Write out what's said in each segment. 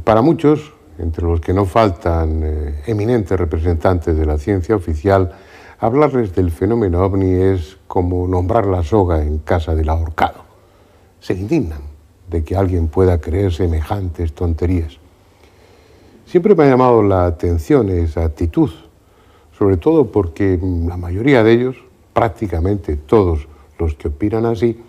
Para muchos, entre los que no faltan eminentes representantes de la ciencia oficial, hablarles del fenómeno ovni es como nombrar la soga en casa del ahorcado. Se indignan de que alguien pueda creer semejantes tonterías. Siempre me ha llamado la atención esa actitud, sobre todo porque la mayoría de ellos, prácticamente todos los que opinan así,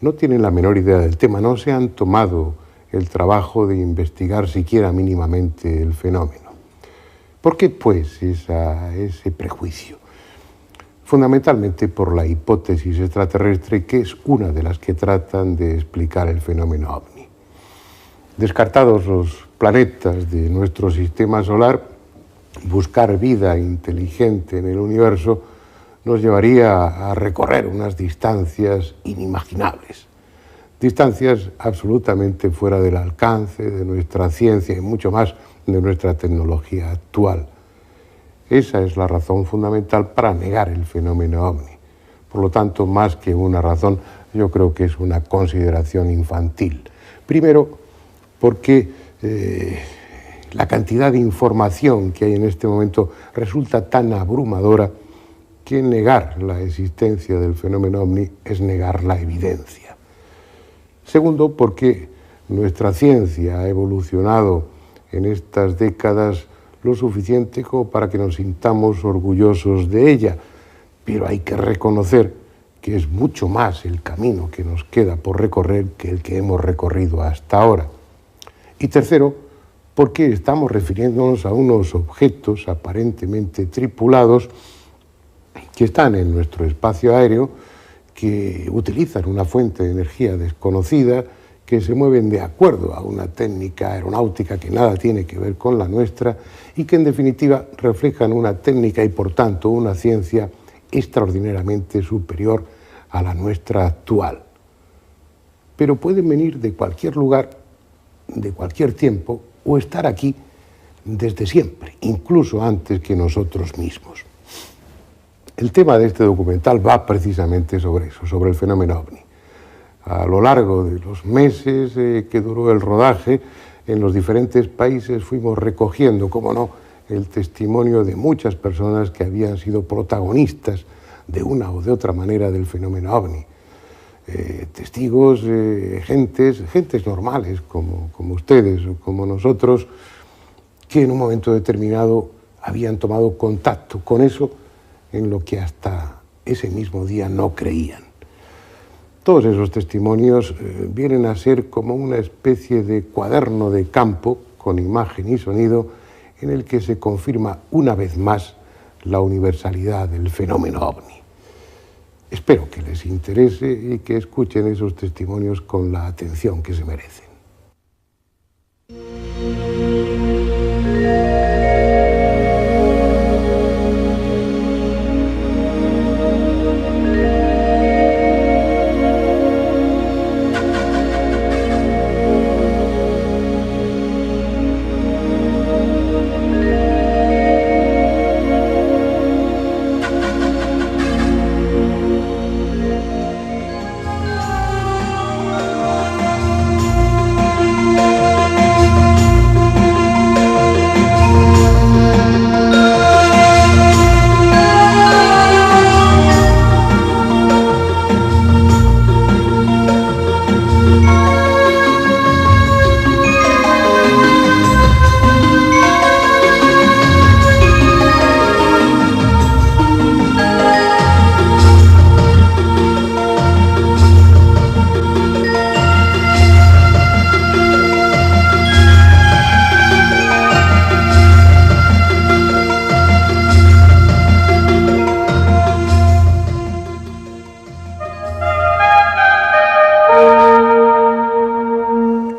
no tienen la menor idea del tema, no se han tomado el trabajo de investigar siquiera mínimamente el fenómeno. ¿Por qué, pues, ese prejuicio? Fundamentalmente por la hipótesis extraterrestre, que es una de las que tratan de explicar el fenómeno ovni. Descartados los planetas de nuestro sistema solar, buscar vida inteligente en el universo nos llevaría a recorrer unas distancias inimaginables. Distancias absolutamente fuera del alcance de nuestra ciencia y mucho más de nuestra tecnología actual. Esa es la razón fundamental para negar el fenómeno ovni. Por lo tanto, más que una razón, yo creo que es una consideración infantil. Primero, porque la cantidad de información que hay en este momento resulta tan abrumadora que negar la existencia del fenómeno ovni es negar la evidencia. Segundo, porque nuestra ciencia ha evolucionado en estas décadas lo suficiente como para que nos sintamos orgullosos de ella, pero hay que reconocer que es mucho más el camino que nos queda por recorrer que el que hemos recorrido hasta ahora. Y tercero, porque estamos refiriéndonos a unos objetos aparentemente tripulados que están en nuestro espacio aéreo, que utilizan una fuente de energía desconocida, que se mueven de acuerdo a una técnica aeronáutica que nada tiene que ver con la nuestra y que en definitiva reflejan una técnica y por tanto una ciencia extraordinariamente superior a la nuestra actual. Pero pueden venir de cualquier lugar, de cualquier tiempo, o estar aquí desde siempre, incluso antes que nosotros mismos. El tema de este documental va precisamente sobre eso, sobre el fenómeno ovni. A lo largo de los meses que duró el rodaje, en los diferentes países fuimos recogiendo, como no, el testimonio de muchas personas que habían sido protagonistas de una o de otra manera del fenómeno ovni. Testigos, gentes normales como ustedes o como nosotros, que en un momento determinado habían tomado contacto con eso en lo que hasta ese mismo día no creían. Todos esos testimonios vienen a ser como una especie de cuaderno de campo con imagen y sonido en el que se confirma una vez más la universalidad del fenómeno ovni. Espero que les interese y que escuchen esos testimonios con la atención que se merecen.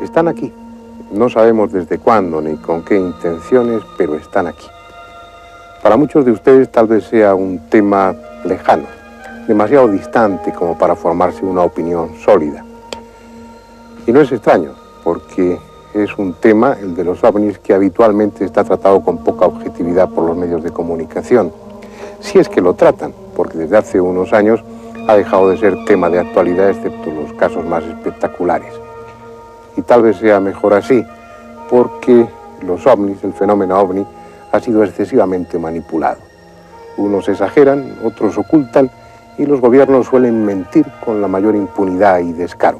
Están aquí. No sabemos desde cuándo ni con qué intenciones, pero están aquí. Para muchos de ustedes tal vez sea un tema lejano, demasiado distante como para formarse una opinión sólida. Y no es extraño, porque es un tema, el de los ovnis, que habitualmente está tratado con poca objetividad por los medios de comunicación. Si es que lo tratan, porque desde hace unos años ha dejado de ser tema de actualidad, excepto los casos más espectaculares. Y tal vez sea mejor así, porque los ovnis, el fenómeno ovni, ha sido excesivamente manipulado. Unos exageran, otros ocultan, y los gobiernos suelen mentir con la mayor impunidad y descaro.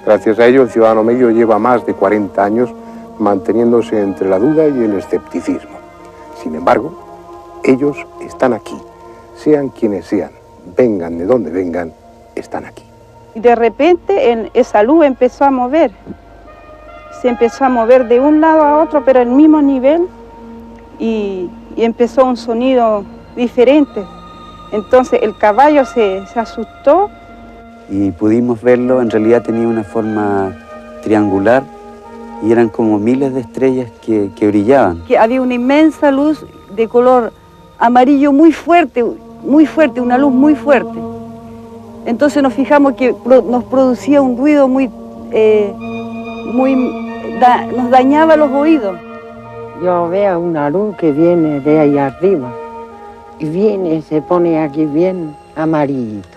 Gracias a ello, el ciudadano medio lleva más de 40 años manteniéndose entre la duda y el escepticismo. Sin embargo, ellos están aquí, sean quienes sean, vengan de donde vengan, están aquí. Y de repente esa luz empezó a mover, se empezó a mover de un lado a otro, pero al mismo nivel, y empezó un sonido diferente. Entonces el caballo se asustó. Y pudimos verlo, en realidad tenía una forma triangular y eran como miles de estrellas que brillaban. Que había una inmensa luz de color amarillo muy fuerte, una luz muy fuerte. Entonces nos fijamos que nos producía un ruido nos dañaba los oídos. Yo veo una luz que viene de ahí arriba y viene, se pone aquí bien amarillito.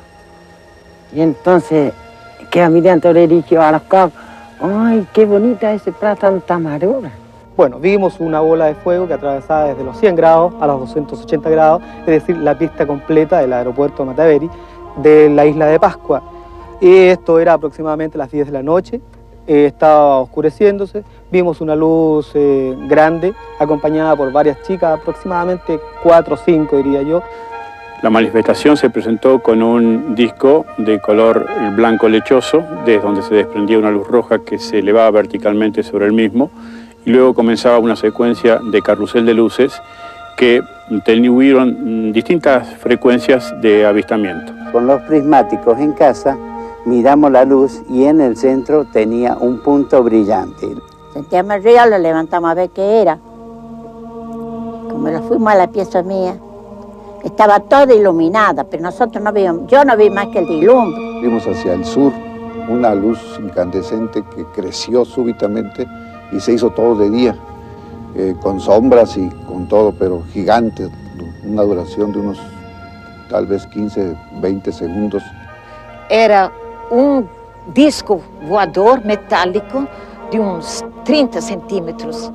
Y entonces queda mirando el eriquio a los cabos. ¡Ay, qué bonita ese plato, tanta amarura! Bueno, vimos una bola de fuego que atravesaba desde los 100 grados a los 280 grados, es decir, la pista completa del aeropuerto de Mataveri, de la isla de Pascua. Esto era aproximadamente las 10 de la noche, estaba oscureciéndose, vimos una luz grande, acompañada por varias chicas, aproximadamente 4 o 5 diría yo. La manifestación se presentó con un disco de color blanco lechoso, desde donde se desprendía una luz roja que se elevaba verticalmente sobre el mismo, y luego comenzaba una secuencia de carrusel de luces que tuvieron distintas frecuencias de avistamiento. Con los prismáticos en casa miramos la luz y en el centro tenía un punto brillante. Sentíamos el ruido, lo levantamos a ver qué era. Como lo fuimos a la pieza mía, estaba toda iluminada, pero nosotros no vimos, yo no vi más que el dilumbre. Vimos hacia el sur una luz incandescente que creció súbitamente y se hizo todo de día, con sombras y con todo, pero gigante, una duración de unos tal vez 15, 20 segundos. Era un disco voador metálico de uns 30 centímetros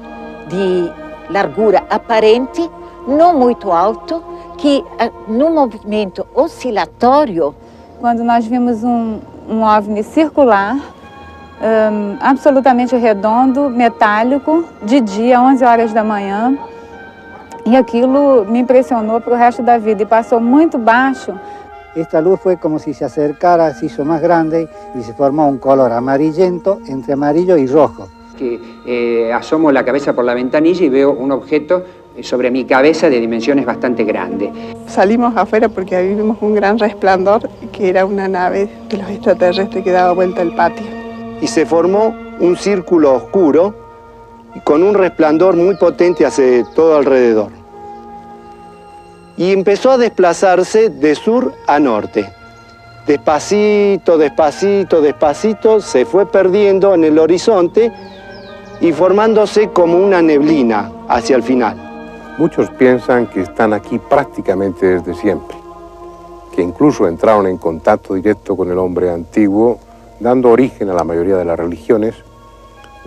de largura aparente, não muito alto, que no movimento oscilatório. Quando nós vimos um OVNI circular, absolutamente redondo, metálico, de dia, 11 horas da manhã, e aquilo me impressionou para o resto da vida e passou muito baixo. Esta luz fue como si se acercara, se hizo más grande y se formó un color amarillento entre amarillo y rojo. Asomo la cabeza por la ventanilla y veo un objeto sobre mi cabeza de dimensiones bastante grandes. Salimos afuera porque ahí vimos un gran resplandor que era una nave de los extraterrestres que daba vuelta al patio. Y se formó un círculo oscuro con un resplandor muy potente hacia todo alrededor. Y empezó a desplazarse de sur a norte. Despacito, despacito, despacito, se fue perdiendo en el horizonte y formándose como una neblina hacia el final. Muchos piensan que están aquí prácticamente desde siempre, que incluso entraron en contacto directo con el hombre antiguo, dando origen a la mayoría de las religiones,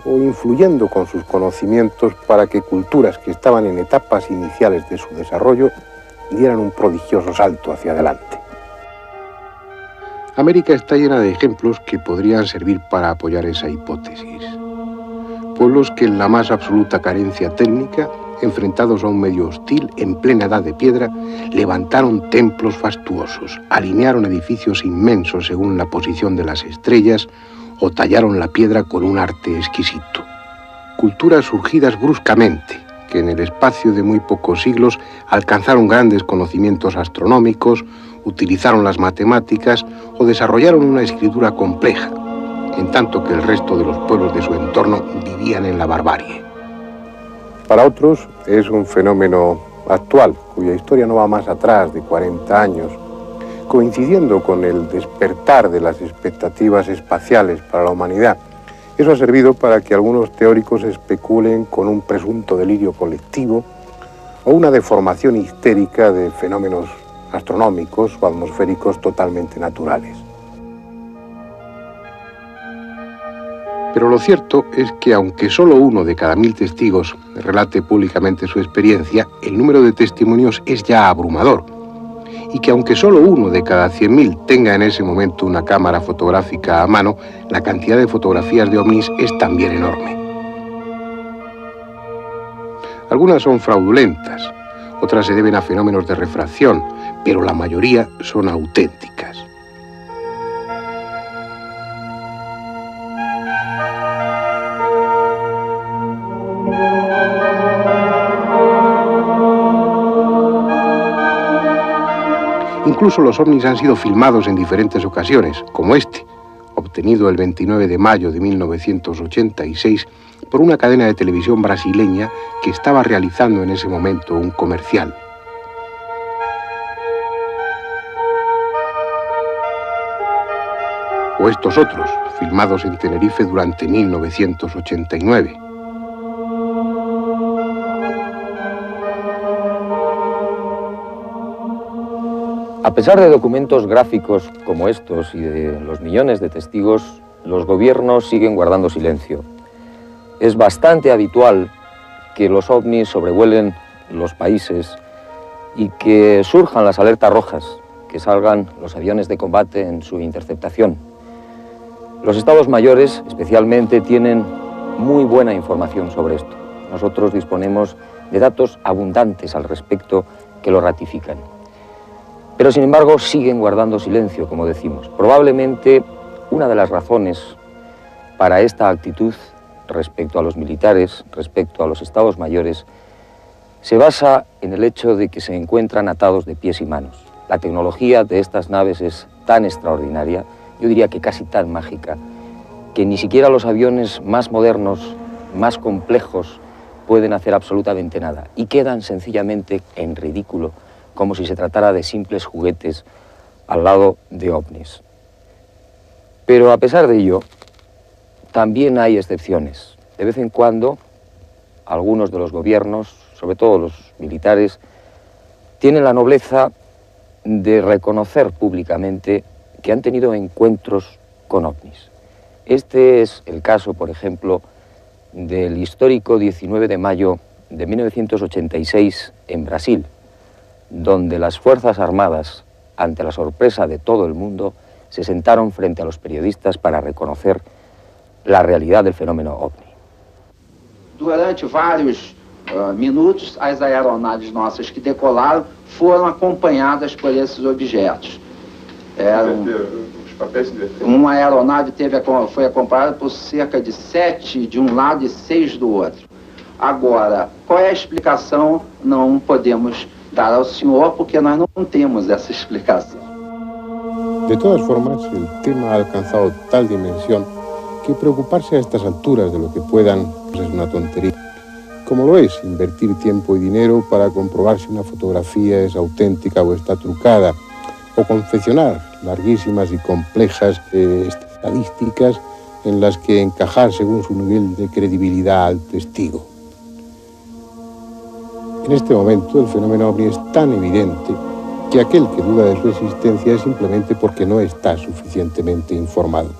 o influyendo con sus conocimientos para que culturas que estaban en etapas iniciales de su desarrollo dieran un prodigioso salto hacia adelante. América está llena de ejemplos que podrían servir para apoyar esa hipótesis. Pueblos que en la más absoluta carencia técnica, enfrentados a un medio hostil en plena edad de piedra, levantaron templos fastuosos, alinearon edificios inmensos según la posición de las estrellas o tallaron la piedra con un arte exquisito. Culturas surgidas bruscamente, que en el espacio de muy pocos siglos alcanzaron grandes conocimientos astronómicos, utilizaron las matemáticas o desarrollaron una escritura compleja, en tanto que el resto de los pueblos de su entorno vivían en la barbarie. Para otros es un fenómeno actual, cuya historia no va más atrás de 40 años, coincidiendo con el despertar de las expectativas espaciales para la humanidad. Eso ha servido para que algunos teóricos especulen con un presunto delirio colectivo o una deformación histérica de fenómenos astronómicos o atmosféricos totalmente naturales. Pero lo cierto es que aunque solo 1 de cada 1000 testigos relate públicamente su experiencia, el número de testimonios es ya abrumador. Y que aunque solo 1 de cada 100.000 tenga en ese momento una cámara fotográfica a mano, la cantidad de fotografías de ovnis es también enorme. Algunas son fraudulentas, otras se deben a fenómenos de refracción, pero la mayoría son auténticas. Incluso los ovnis han sido filmados en diferentes ocasiones, como este, obtenido el 29 de mayo de 1986 por una cadena de televisión brasileña que estaba realizando en ese momento un comercial. O estos otros, filmados en Tenerife durante 1989. A pesar de documentos gráficos como estos y de los millones de testigos, los gobiernos siguen guardando silencio. Es bastante habitual que los ovnis sobrevuelen los países y que surjan las alertas rojas, que salgan los aviones de combate en su interceptación. Los estados mayores, especialmente, tienen muy buena información sobre esto. Nosotros disponemos de datos abundantes al respecto que lo ratifican. Pero, sin embargo, siguen guardando silencio, como decimos. Probablemente una de las razones para esta actitud respecto a los militares, respecto a los estados mayores, se basa en el hecho de que se encuentran atados de pies y manos. La tecnología de estas naves es tan extraordinaria, yo diría que casi tan mágica, que ni siquiera los aviones más modernos, más complejos, pueden hacer absolutamente nada y quedan sencillamente en ridículo, como si se tratara de simples juguetes al lado de ovnis. Pero a pesar de ello, también hay excepciones. De vez en cuando, algunos de los gobiernos, sobre todo los militares, tienen la nobleza de reconocer públicamente que han tenido encuentros con ovnis. Este es el caso, por ejemplo, del histórico 19 de mayo de 1986 en Brasil, donde las Fuerzas Armadas, ante la sorpresa de todo el mundo, se sentaron frente a los periodistas para reconocer la realidad del fenómeno ovni. Durante vários minutos, as aeronaves nossas que decolaram foram acompanhadas por esses objetos. Uma aeronave foi acompanhada por cerca de 7 de um lado e 6 do outro. Agora, qual é a explicação? Não podemos dar ao senhor, porque nós não temos essa explicação. De todas formas, el tema ha alcanzado tal dimensión que preocuparse a estas alturas de lo que puedan es una tontería. Como lo es invertir tiempo y dinero para comprobar si una fotografía es auténtica o está trucada, o confeccionar larguísimas y complejas estadísticas en las que encajar según su nivel de credibilidad al testigo. En este momento el fenómeno ovni es tan evidente que aquel que duda de su existencia es simplemente porque no está suficientemente informado.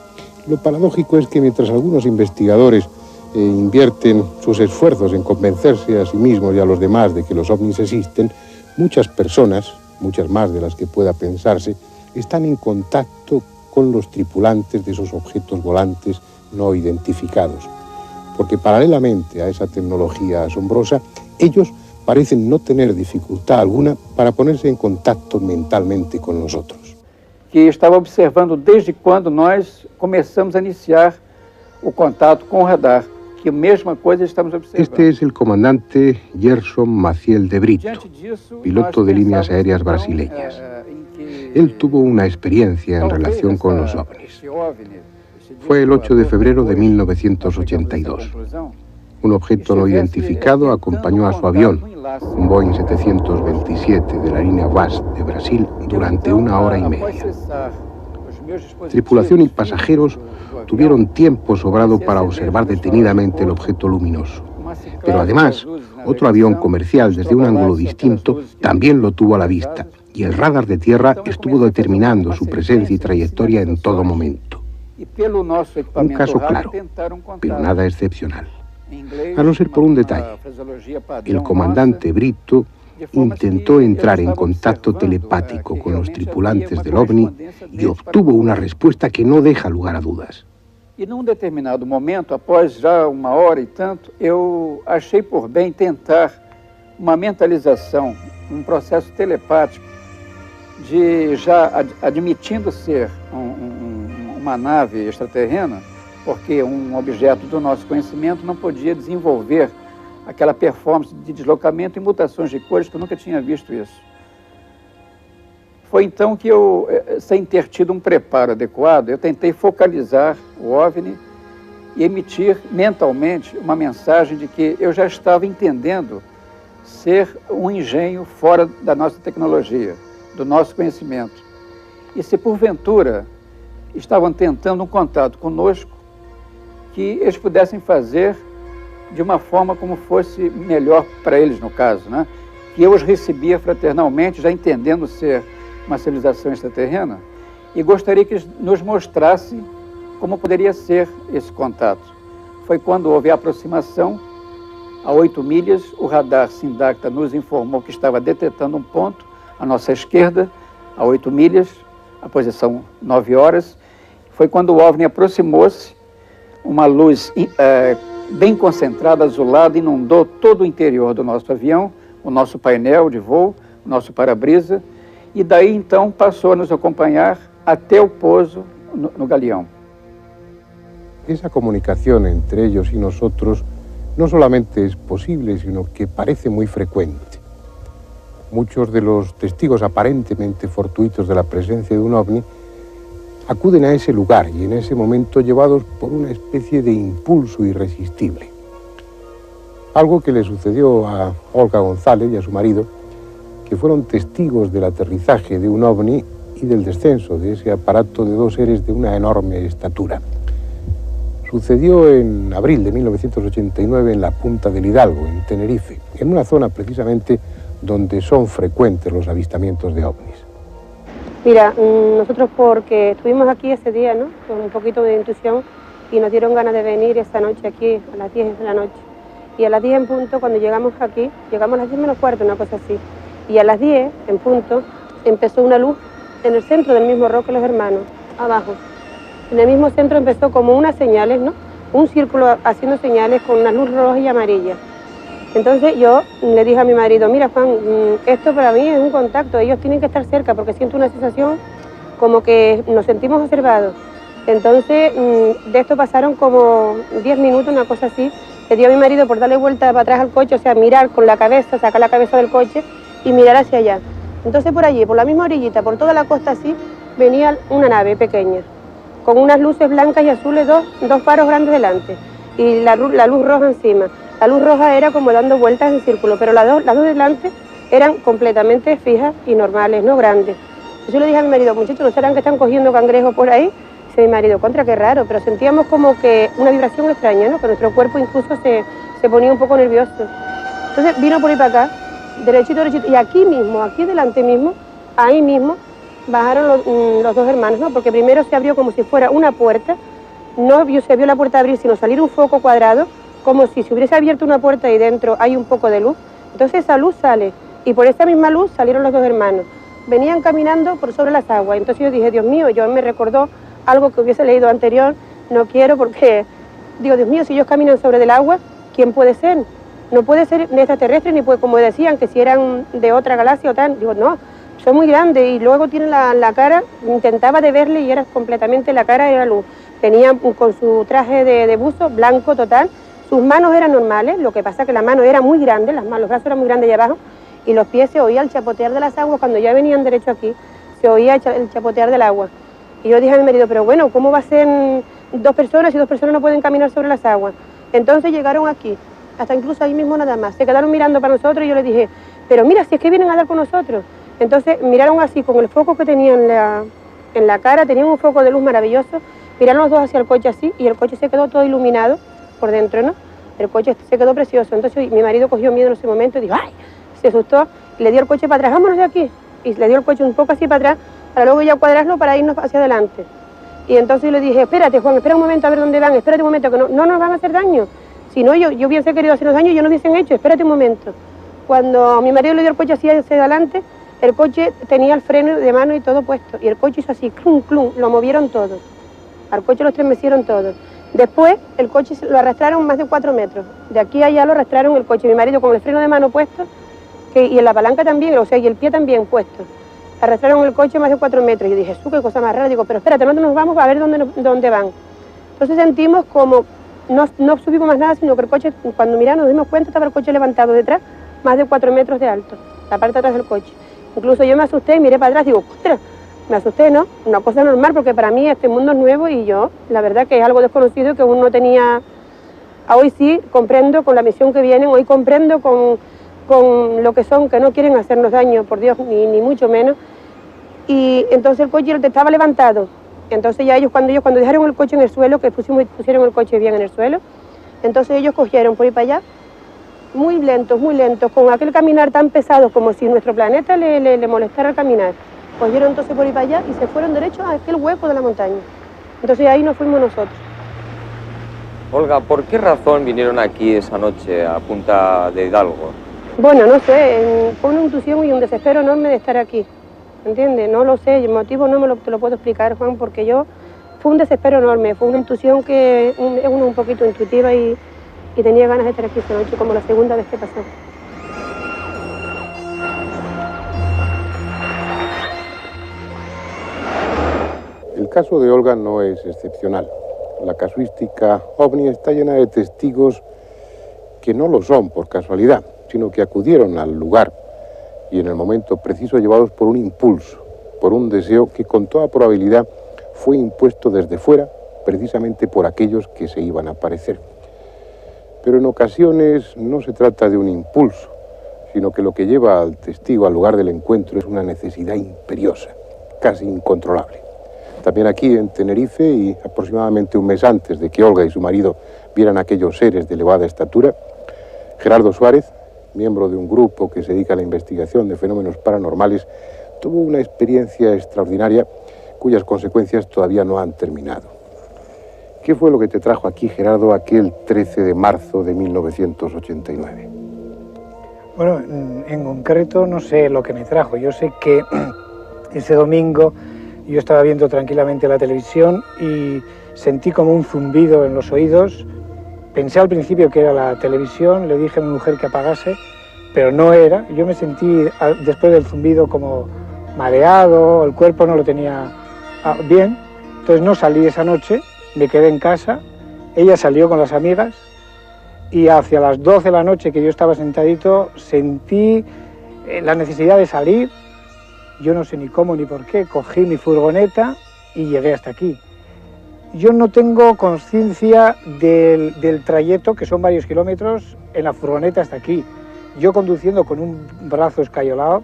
Lo paradójico es que mientras algunos investigadores invierten sus esfuerzos en convencerse a sí mismos y a los demás de que los ovnis existen, muchas personas, muchas más de las que pueda pensarse, están en contacto con los tripulantes de esos objetos volantes no identificados. Porque paralelamente a esa tecnología asombrosa, ellos parecen no tener dificultad alguna para ponerse en contacto mentalmente con nosotros. Que estava observando desde quando nós começamos a iniciar o contato com o radar, que a mesma coisa estamos observando. Este es el comandante Gerson Maciel de Brito, piloto de líneas aéreas brasileñas. Él tuvo una experiencia en relación con los ovnis. Fue el 8 de febrero de 1982. Un objeto no identificado acompañó a su avión, un Boeing 727 de la línea WASP de Brasil, durante 1 hora y media. Tripulación y pasajeros tuvieron tiempo sobrado para observar detenidamente el objeto luminoso. Pero además, otro avión comercial desde un ángulo distinto también lo tuvo a la vista, y el radar de tierra estuvo determinando su presencia y trayectoria en todo momento. Un caso claro, pero nada excepcional. A no ser por un detalle. El comandante Brito intentó entrar en contacto telepático con los tripulantes del OVNI y obtuvo una respuesta que no deja lugar a dudas. E num determinado momento, após já 1 hora e tanto, eu achei por bem tentar uma mentalização, um processo telepático, de já admitindo ser uma nave extraterrena, porque um objeto do nosso conhecimento não podia desenvolver aquela performance de deslocamento e mutações de cores, que eu nunca tinha visto isso. Foi então que eu, sem ter tido um preparo adequado, eu tentei focalizar o OVNI e emitir mentalmente uma mensagem de que eu já estava entendendo ser um engenho fora da nossa tecnologia, do nosso conhecimento. E se porventura estavam tentando um contato conosco, que eles pudessem fazer de uma forma como fosse melhor para eles, no caso, né? Que eu os recebia fraternalmente, já entendendo ser uma civilização extraterrena, e gostaria que eles nos mostrassem como poderia ser esse contato. Foi quando houve a aproximação, a 8 milhas, o radar Sindacta nos informou que estava detectando um ponto à nossa esquerda, a 8 milhas, a posição 9 horas. Foi quando o OVNI aproximou-se, uma luz bem concentrada, azulada, inundou todo o interior do nosso avião, o nosso painel de voo, o nosso para-brisa, e daí então passou a nos acompanhar até o pouso no galeão. Esa comunicación entre ellos y nosotros no solamente es posible, sino que parece muy frecuente. Muchos de los testigos aparentemente fortuitos de la presencia de un ovni acuden a ese lugar y en ese momento llevados por una especie de impulso irresistible. Algo que le sucedió a Olga González y a su marido, que fueron testigos del aterrizaje de un ovni y del descenso de ese aparato de 2 seres de una enorme estatura. Sucedió en abril de 1989 en la Punta del Hidalgo, en Tenerife, en una zona precisamente donde son frecuentes los avistamientos de ovnis. Mira, nosotros porque estuvimos aquí ese día, ¿no?, con un poquito de intuición, y nos dieron ganas de venir esa noche aquí, a las 10 de la noche. Y a las 10 en punto, cuando llegamos aquí, llegamos a las 10 menos cuarto, una cosa así. Y a las 10 en punto empezó una luz en el centro del mismo Roque Los Hermanos, abajo. En el mismo centro empezó como unas señales, ¿no?, un círculo haciendo señales con una luz roja y amarilla. Entonces yo le dije a mi marido, mira Juan, esto para mí es un contacto, ellos tienen que estar cerca porque siento una sensación como que nos sentimos observados. Entonces de esto pasaron como 10 minutos, una cosa así. Le dio a mi marido por darle vuelta para atrás al coche, o sea, mirar con la cabeza, sacar la cabeza del coche y mirar hacia allá. Entonces por allí, por la misma orillita, por toda la costa así, venía una nave pequeña, con unas luces blancas y azules, dos faros grandes delante, y la luz roja encima. La luz roja era como dando vueltas en círculo, pero las dos delante eran completamente fijas y normales, no grandes. Yo le dije a mi marido, muchachos, ¿no serán que están cogiendo cangrejos por ahí? Dice mi marido, contra, qué raro, pero sentíamos como que una vibración extraña, ¿no?, que nuestro cuerpo incluso se ponía un poco nervioso. Entonces vino por ahí para acá, derechito, derechito, y aquí mismo, aquí delante mismo, ahí mismo, bajaron los 2 hermanos, ¿no?, porque primero se abrió como si fuera una puerta, no se vio la puerta abrir, sino salir un foco cuadrado, como si se hubiese abierto una puerta y dentro hay un poco de luz. Entonces esa luz sale, y por esa misma luz salieron los 2 hermanos. Venían caminando por sobre las aguas. Entonces yo dije, Dios mío, yo me recordó algo que hubiese leído anterior, no quiero porque, digo, Dios mío, si ellos caminan sobre el agua, ¿quién puede ser? No puede ser extraterrestre, ni puede, como decían, que si eran de otra galaxia o tal. Digo, no, son muy grandes, y luego tienen la cara, intentaba de verle y era completamente, la cara era luz. Venían con su traje de buzo, blanco total. Sus manos eran normales, lo que pasa es que la mano era muy grande, los brazos eran muy grandes allá abajo, y los pies se oía el chapotear de las aguas. Cuando ya venían derecho aquí, se oía el chapotear del agua. Y yo dije a mi marido, pero bueno, ¿cómo va a ser 2 personas si 2 personas no pueden caminar sobre las aguas? Entonces llegaron aquí, hasta incluso ahí mismo nada más. Se quedaron mirando para nosotros y yo les dije, pero mira, si es que vienen a dar con nosotros. Entonces miraron así, con el foco que tenían en la cara, tenían un foco de luz maravilloso, miraron los 2 hacia el coche así, y el coche se quedó todo iluminado por dentro, ¿no? El coche se quedó precioso. Entonces mi marido cogió miedo en ese momento y dijo, ¡ay! Se asustó y le dio el coche para atrás, vámonos de aquí. Y le dio el coche un poco así para atrás, para luego ya cuadrarlo para irnos hacia adelante. Y entonces yo le dije, espérate Juan, espera un momento a ver dónde van, espérate un momento, que no nos van a hacer daño. Si no, yo hubiese querido hacernos daño, yo no hubiesen hecho, espérate un momento. Cuando mi marido le dio el coche así hacia adelante, el coche tenía el freno de mano y todo puesto. Y el coche hizo así, clum, clum, lo movieron todo. Al coche lo estremecieron todo. Después, el coche lo arrastraron más de 4 metros. De aquí a allá lo arrastraron el coche. Mi marido con el freno de mano puesto, y en la palanca también, o sea, y el pie también puesto. Arrastraron el coche más de 4 metros. Yo dije, qué cosa más rara. Digo, pero espérate, nosotros nos vamos a ver dónde van. Entonces sentimos como, no subimos más nada, sino que el coche, cuando miramos nos dimos cuenta, estaba el coche levantado detrás, más de 4 metros de alto, la parte de atrás del coche. Incluso yo me asusté y miré para atrás, digo, ostras, me asusté, ¿no? Una cosa normal, porque para mí este mundo es nuevo y yo, la verdad que es algo desconocido que aún no tenía. Hoy sí comprendo con la misión que vienen, hoy comprendo con lo que son, que no quieren hacernos daño, por Dios, ni mucho menos. Y entonces el coche estaba levantado. Entonces ya ellos cuando dejaron el coche en el suelo, que pusieron el coche bien en el suelo, entonces ellos cogieron por ir para allá, muy lentos, con aquel caminar tan pesado como si nuestro planeta le molestara el caminar. Cogieron entonces por ir para allá y se fueron derecho a aquel hueco de la montaña. Entonces ahí nos fuimos nosotros. Olga, ¿por qué razón vinieron aquí esa noche a Punta de Hidalgo? Bueno, no sé, fue una intuición y un desespero enorme de estar aquí, ¿entiendes? No lo sé, el motivo no te lo puedo explicar, Juan, porque fue un desespero enorme, fue una intuición que es un poquito intuitiva y tenía ganas de estar aquí esta noche, como la segunda vez que pasó. El caso de Olga no es excepcional. La casuística OVNI está llena de testigos que no lo son por casualidad, sino que acudieron al lugar y en el momento preciso llevados por un impulso, por un deseo que con toda probabilidad fue impuesto desde fuera, precisamente por aquellos que se iban a aparecer. Pero en ocasiones no se trata de un impulso, sino que lo que lleva al testigo al lugar del encuentro es una necesidad imperiosa, casi incontrolable. También aquí en Tenerife, y aproximadamente un mes antes de que Olga y su marido vieran aquellos seres de elevada estatura, Gerardo Suárez, miembro de un grupo que se dedica a la investigación de fenómenos paranormales, tuvo una experiencia extraordinaria cuyas consecuencias todavía no han terminado. ¿Qué fue lo que te trajo aquí, Gerardo, aquel 13 de marzo de 1989? Bueno, en concreto no sé lo que me trajo. Yo sé que ese domingo yo estaba viendo tranquilamente la televisión y sentí como un zumbido en los oídos. Pensé al principio que era la televisión, le dije a mi mujer que apagase, pero no era. Yo me sentí después del zumbido como mareado, el cuerpo no lo tenía bien. Entonces no salí esa noche, me quedé en casa, ella salió con las amigas y hacia las 12 de la noche que yo estaba sentadito sentí la necesidad de salir. Yo no sé ni cómo ni por qué, cogí mi furgoneta y llegué hasta aquí. Yo no tengo conciencia del trayecto, que son varios kilómetros, en la furgoneta hasta aquí. Yo conduciendo con un brazo escayolado,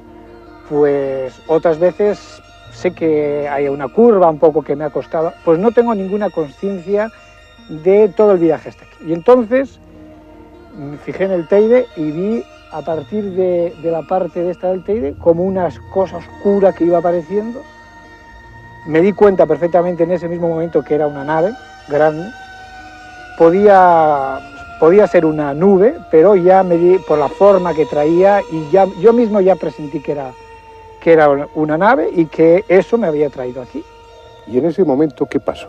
pues otras veces sé que hay una curva un poco que me ha costado, pues no tengo ninguna conciencia de todo el viaje hasta aquí. Y entonces me fijé en el Teide y vi a partir de la parte de esta del Teide como una cosa oscura que iba apareciendo. Me di cuenta perfectamente en ese mismo momento que era una nave grande. Podía ser una nube, pero ya me di por la forma que traía y ya yo mismo ya presentí que era una nave y que eso me había traído aquí. ¿Y en ese momento qué pasó?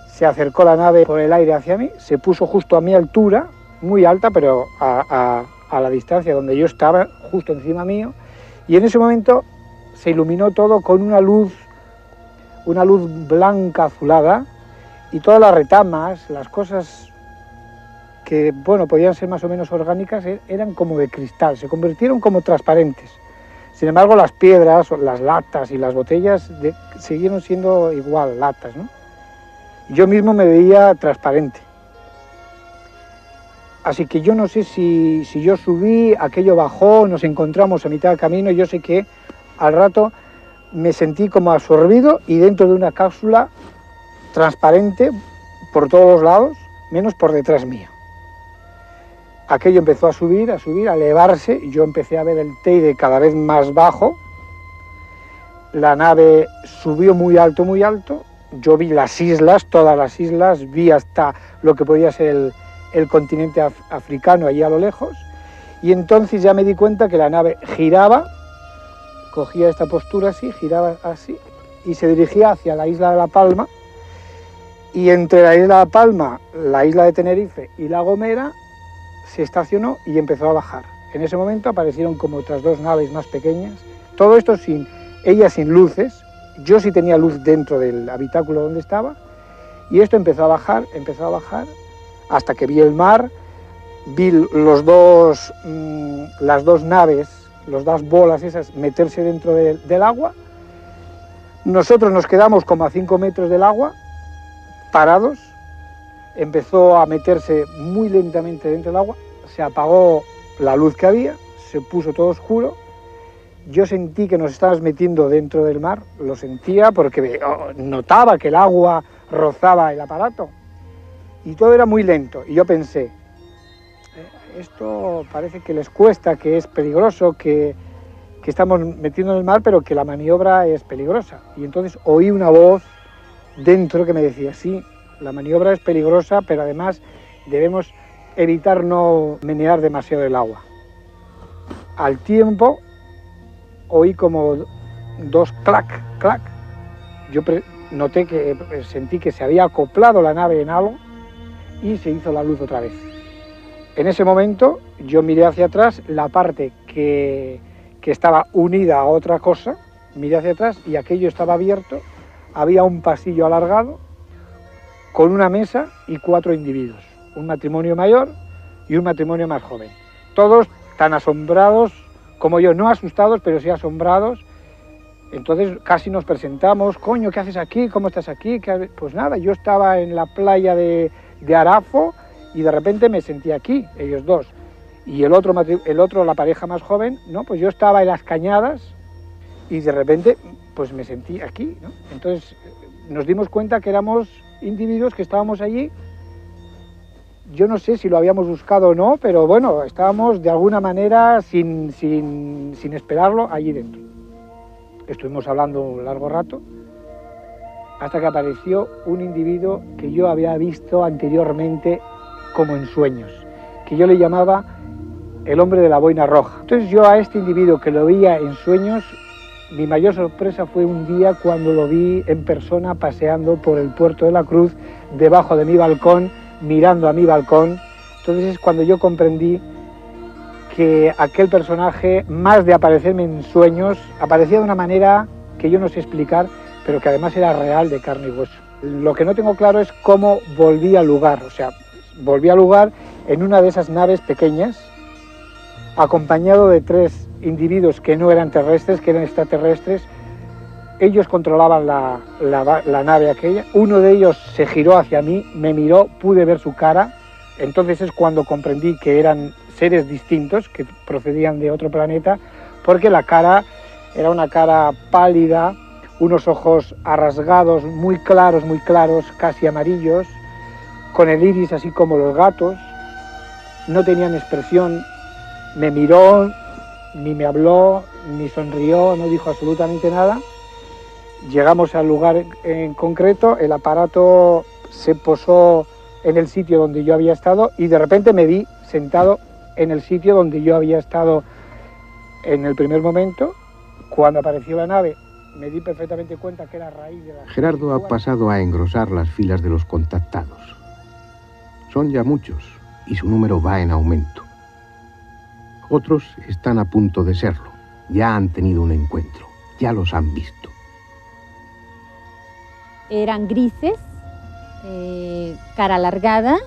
Se acercó la nave por el aire hacia mí, se puso justo a mi altura, muy alta, pero a la distancia donde yo estaba, justo encima mío, y en ese momento se iluminó todo con una luz blanca azulada, y todas las retamas, las cosas que, bueno, podían ser más o menos orgánicas, eran como de cristal, se convirtieron como transparentes. Sin embargo, las piedras, las latas y las botellas siguieron siendo igual latas, ¿no? Yo mismo me veía transparente. Así que yo no sé si yo subí, aquello bajó, nos encontramos a mitad del camino. Yo sé que al rato me sentí como absorbido y dentro de una cápsula transparente por todos los lados, menos por detrás mío. Aquello empezó a subir, a elevarse, y yo empecé a ver el Teide cada vez más bajo. La nave subió muy alto, yo vi las islas, todas las islas, vi hasta lo que podía ser el continente africano allí a lo lejos, y entonces ya me di cuenta que la nave giraba, cogía esta postura así, giraba así, y se dirigía hacia la isla de La Palma, y entre la isla de La Palma, la isla de Tenerife y La Gomera, se estacionó y empezó a bajar. En ese momento aparecieron como otras dos naves más pequeñas, todo esto ella sin luces, yo sí tenía luz dentro del habitáculo donde estaba, y esto empezó a bajar, hasta que vi el mar, vi las dos naves, las dos bolas esas, meterse dentro del agua. Nosotros nos quedamos como a 5 metros del agua, parados, empezó a meterse muy lentamente dentro del agua, se apagó la luz que había, se puso todo oscuro. Yo sentí que nos estábamos metiendo dentro del mar, lo sentía porque notaba que el agua rozaba el aparato y todo era muy lento. Y yo pensé, esto parece que les cuesta, que es peligroso, que estamos metiendo en el mar, pero que la maniobra es peligrosa. Y entonces oí una voz dentro que me decía, sí, la maniobra es peligrosa, pero además debemos evitar no menear demasiado el agua. Al tiempo oí como dos clac, clac. Yo noté que sentí que se había acoplado la nave en algo y se hizo la luz otra vez. En ese momento yo miré hacia atrás, la parte que estaba unida a otra cosa, miré hacia atrás y aquello estaba abierto, había un pasillo alargado con una mesa y 4 individuos, un matrimonio mayor y un matrimonio más joven, todos tan asombrados como yo, no asustados, pero sí asombrados. Entonces casi nos presentamos, coño, ¿qué haces aquí? ¿Cómo estás aquí? Pues nada, yo estaba en la playa de Arafo y de repente me sentí aquí, ellos dos. Y el otro, la pareja más joven, no, pues yo estaba en las Cañadas y de repente pues me sentí aquí, ¿no? Entonces nos dimos cuenta que éramos individuos que estábamos allí. Yo no sé si lo habíamos buscado o no, pero bueno, estábamos de alguna manera, sin esperarlo, allí dentro. Estuvimos hablando un largo rato, hasta que apareció un individuo que yo había visto anteriormente como en sueños, que yo le llamaba el hombre de la boina roja. Entonces yo a este individuo que lo veía en sueños, mi mayor sorpresa fue un día cuando lo vi en persona paseando por el Puerto de la Cruz, debajo de mi balcón, mirando a mi balcón. Entonces es cuando yo comprendí que aquel personaje, más de aparecerme en sueños, aparecía de una manera que yo no sé explicar, pero que además era real, de carne y hueso. Lo que no tengo claro es cómo volví al lugar, o sea, volví al lugar en una de esas naves pequeñas, acompañado de 3 individuos que no eran terrestres, que eran extraterrestres. Ellos controlaban la nave aquella, uno de ellos se giró hacia mí, me miró, pude ver su cara, entonces es cuando comprendí que eran seres distintos, que procedían de otro planeta, porque la cara era una cara pálida, unos ojos arrasgados, muy claros, casi amarillos, con el iris así como los gatos, no tenían expresión, me miró, ni me habló, ni sonrió, no dijo absolutamente nada. Llegamos al lugar en concreto, el aparato se posó en el sitio donde yo había estado y de repente me vi sentado en el sitio donde yo había estado en el primer momento. Cuando apareció la nave me di perfectamente cuenta que era a raíz de la... Gerardo ha pasado a engrosar las filas de los contactados. Son ya muchos y su número va en aumento. Otros están a punto de serlo, ya han tenido un encuentro, ya los han visto. Eran grises, cara alargada,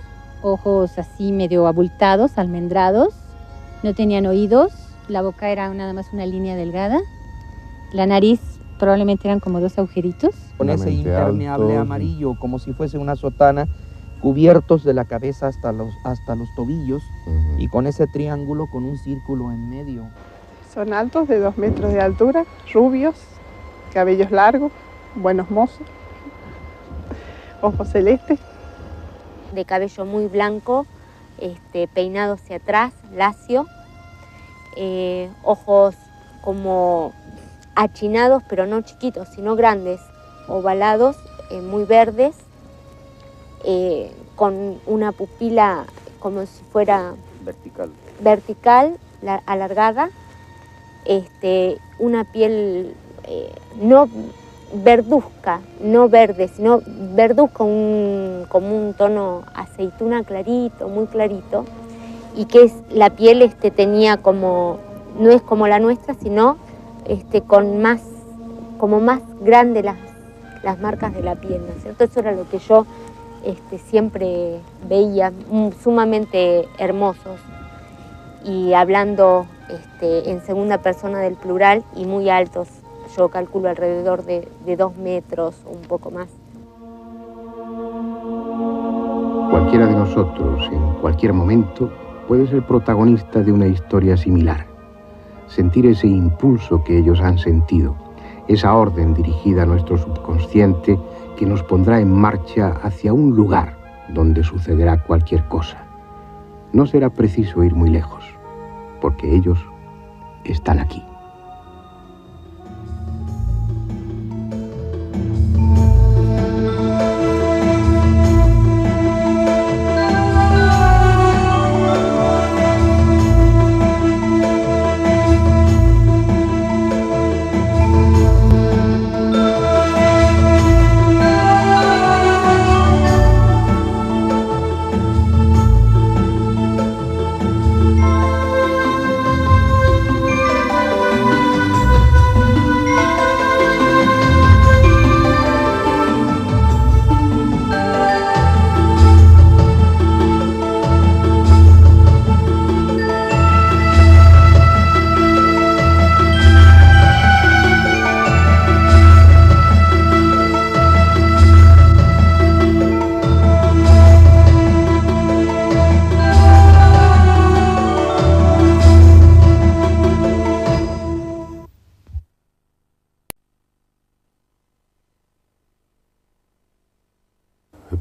ojos así medio abultados, almendrados, no tenían oídos, la boca era nada más una línea delgada, la nariz probablemente eran como 2 agujeritos. Con ese impermeable amarillo, como si fuese una sotana, cubiertos de la cabeza hasta los tobillos, y con ese triángulo con un círculo en medio. Son altos, de 2 metros de altura, rubios, cabellos largos, buenos mozos, ojos celestes. De cabello muy blanco, peinado hacia atrás, lacio, ojos como achinados, pero no chiquitos, sino grandes, ovalados, muy verdes, con una pupila como si fuera vertical, alargada, una piel no verduzca, no verde, sino verduzca como un tono aceituna clarito, muy clarito, y que la piel tenía como, no es como la nuestra, sino como más grande las marcas de la piel, ¿no es cierto? Eso era lo que yo siempre veía, sumamente hermosos, y hablando en segunda persona del plural y muy altos. Yo calculo alrededor de 2 metros o un poco más. Cualquiera de nosotros, en cualquier momento, puede ser protagonista de una historia similar. Sentir ese impulso que ellos han sentido, esa orden dirigida a nuestro subconsciente que nos pondrá en marcha hacia un lugar donde sucederá cualquier cosa. No será preciso ir muy lejos, porque ellos están aquí.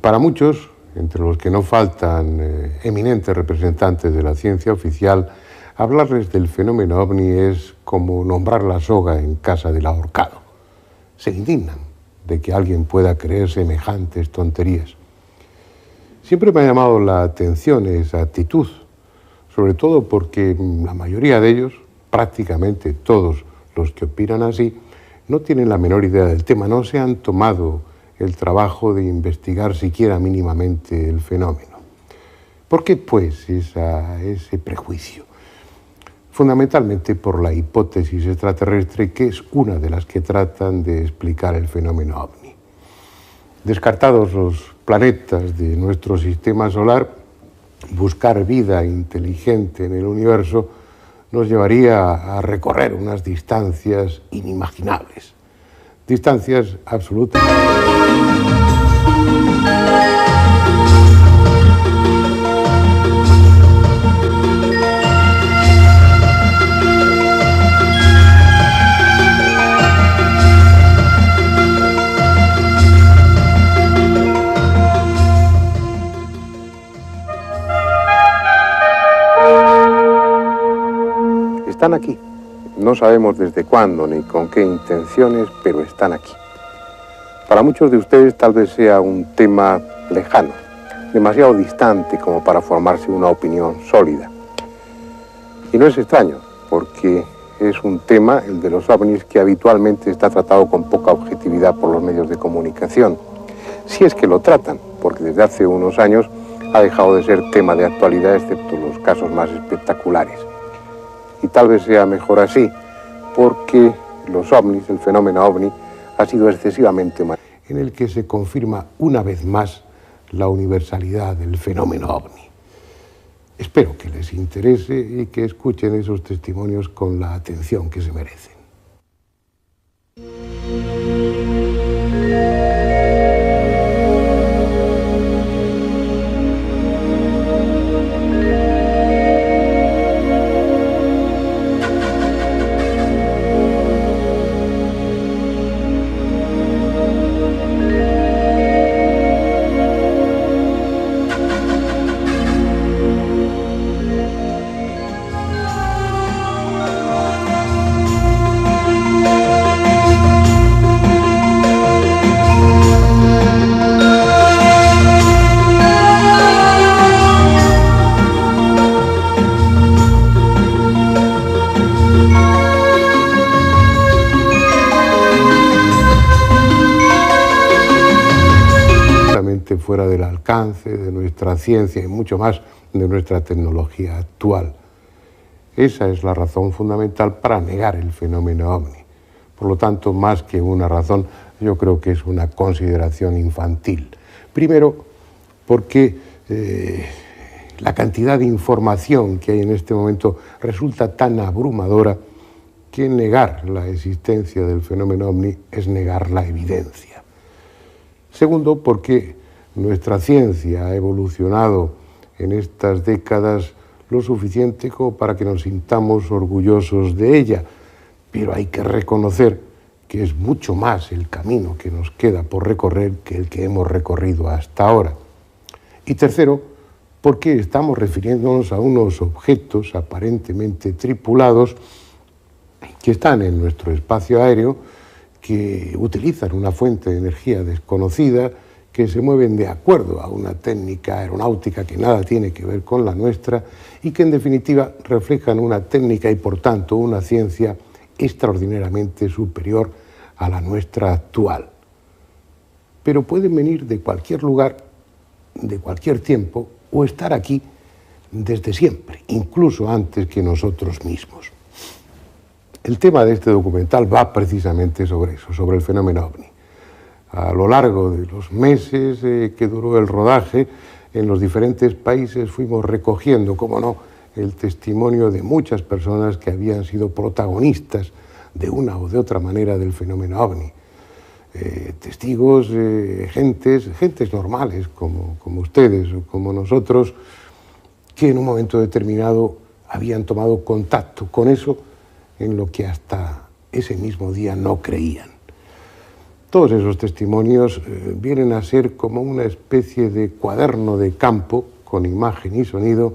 Para muchos, entre los que no faltan eminentes representantes de la ciencia oficial, hablarles del fenómeno ovni es como nombrar la soga en casa del ahorcado. Se indignan de que alguien pueda creer semejantes tonterías. Siempre me ha llamado la atención esa actitud, sobre todo porque la mayoría de ellos, prácticamente todos los que opinan así, no tienen la menor idea del tema, no se han tomado el trabajo de investigar siquiera mínimamente el fenómeno. ¿Por qué, pues, ese prejuicio? Fundamentalmente por la hipótesis extraterrestre, que es una de las que tratan de explicar el fenómeno ovni. Descartados los planetas de nuestro sistema solar, buscar vida inteligente en el universo nos llevaría a recorrer unas distancias inimaginables. Distancias absolutas. Están aquí. No sabemos desde cuándo ni con qué intenciones, pero están aquí. Para muchos de ustedes tal vez sea un tema lejano, demasiado distante como para formarse una opinión sólida. Y no es extraño, porque es un tema, el de los ovnis, que habitualmente está tratado con poca objetividad por los medios de comunicación. Si es que lo tratan, porque desde hace unos años ha dejado de ser tema de actualidad, excepto los casos más espectaculares. Y tal vez sea mejor así, porque los ovnis, el fenómeno ovni, ha sido excesivamente mal, en el que se confirma una vez más la universalidad del fenómeno ovni. Espero que les interese y que escuchen esos testimonios con la atención que se merecen. alcance, de nuestra ciencia y mucho más de nuestra tecnología actual. Esa es la razón fundamental para negar el fenómeno ovni. Por lo tanto, más que una razón, yo creo que es una consideración infantil. Primero, porque la cantidad de información que hay en este momento resulta tan abrumadora que negar la existencia del fenómeno ovni es negar la evidencia. Segundo, porque nuestra ciencia ha evolucionado en estas décadas lo suficiente como para que nos sintamos orgullosos de ella, pero hay que reconocer que es mucho más el camino que nos queda por recorrer que el que hemos recorrido hasta ahora. Y tercero, porque estamos refiriéndonos a unos objetos aparentemente tripulados que están en nuestro espacio aéreo, que utilizan una fuente de energía desconocida, que se mueven de acuerdo a una técnica aeronáutica que nada tiene que ver con la nuestra y que en definitiva reflejan una técnica y por tanto una ciencia extraordinariamente superior a la nuestra actual. Pero pueden venir de cualquier lugar, de cualquier tiempo, o estar aquí desde siempre, incluso antes que nosotros mismos. El tema de este documental va precisamente sobre eso, sobre el fenómeno ovni. A lo largo de los meses que duró el rodaje, en los diferentes países fuimos recogiendo, como no, el testimonio de muchas personas que habían sido protagonistas de una o de otra manera del fenómeno ovni. Testigos, gentes normales como ustedes o como nosotros, que en un momento determinado habían tomado contacto con eso en lo que hasta ese mismo día no creían. Todos esos testimonios vienen a ser como una especie de cuaderno de campo con imagen y sonido